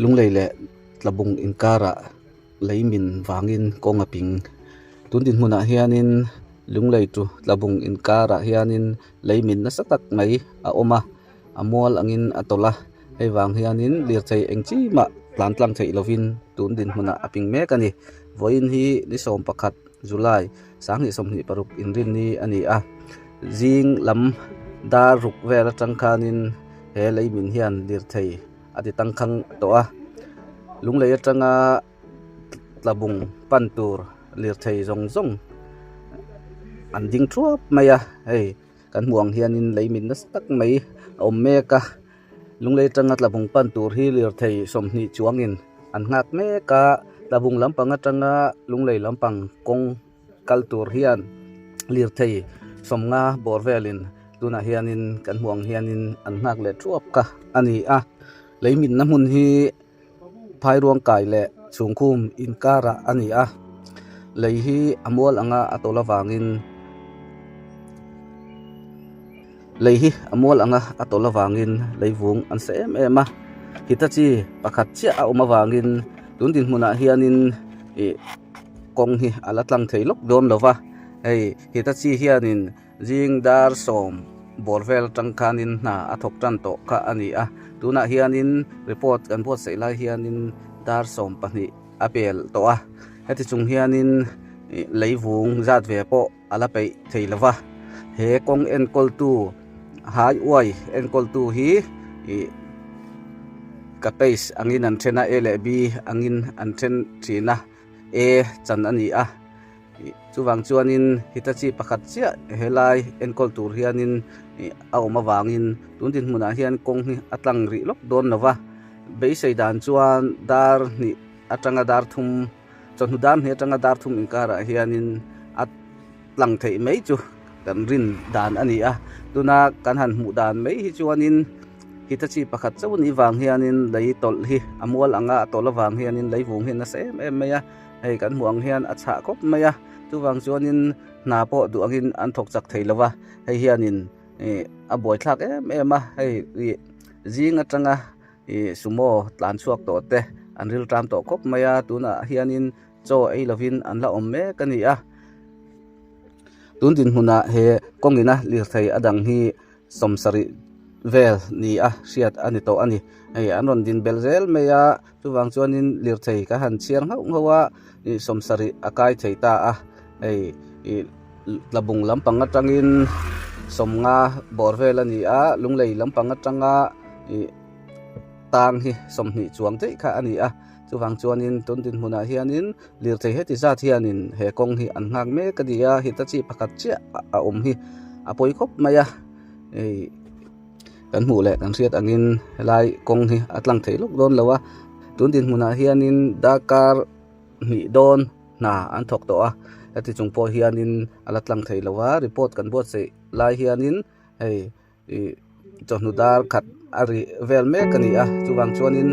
lunglei le tlabung inkara leimin wangin konga ping tundin huna hianin lunglei tu tlabung inkara hianin leimin na satak mai a oma amol angin atola hei wang hianin lirthei engchi ma tlang thei lovin tundin huna aping me kani voin hi ni som pakhat July sang hi somni paruk inrin ni ani a jing lam dar ruk vela tangkhanin he leimin hian lirthei ati tangkhang to a lunglei atanga tlabung pantur lirthei zong zong an ding thuap maya hei kan muang hianin leimin na stak mai om meka lunglei atanga tlabung pantur hi lirthei somni chuangin an ngak meka tlabung lampang atanga lunglei lampang kong kaltur hian lirthei somnga borvelin tuna hianin kan muang hianin an ngak le thuap ka ani a leimin na mun hi phai ruang kai le chungkhum inkara ani a lei hi amol anga atola wangin lei hi amol anga atola wangin leivung an se em ema hitachi pakhat chia a oma wangin tundin hmuna hianin kong hi alatlang theilok don lova hei hitachi hianin jing dar som borvel tangkhanin na athok tan to kha ani a tuna hianin report kan bot seilai hianin dar som pani apel to a heti chung hianin leivung zat ve po alapei theilawa he kong en kol tu hai oi en kol tu hi kapais angin an thena ele bi angin an then thina e chan ani a chuwang chuanin hitachi pakhat chia helai en kol tur hianin a oma wangin tundin hmuna hian kong hi atlang ri lok don lawa beisei dan chuan dar ni atanga dar thum chonu dan he atanga dar thum inkara hianin atlang thei mai chu kan rin dan ani a tuna kan han mu dan mai hi chuanin hitachi pakhat chawni wang hianin lei tol hi amol anga tola wang hianin leivung hin na se em maya hei kan muang hian acha kop maya chuwang chuanin na po du angin an thok chak theilawa hei hianin a boi thlak em a hei jing atanga sumo tlan chuak to te an ril tram to kop maya tuna hianin cho ei lovin an la om me kani a tundin huna he kongina lirthei adang hi somsari vel ni a siat ani to ani hei anon din belzel meya chuwang chuanin lirthei ka han chiang hau hawa somsari akai theita a hei labung lampang atangin somnga borvel ani a lunglei lampang atanga tang hi somni chuang te kha ani a chuwang chuanin tundin huna hianin lirthei heti zat hianin he kong hi an ngak me kadia hitachi pakhat chia a om hi apoi khop maya ei kan hmu le kan riat angin helai kong hi atlang theilok don lawa tundin hmuna hianin dakar ni don na an thok to a ati chungpo hianin alatlang theilawa report kan bot se lai hianin hei chonu dar khat ari vel me kani a chuwang chuanin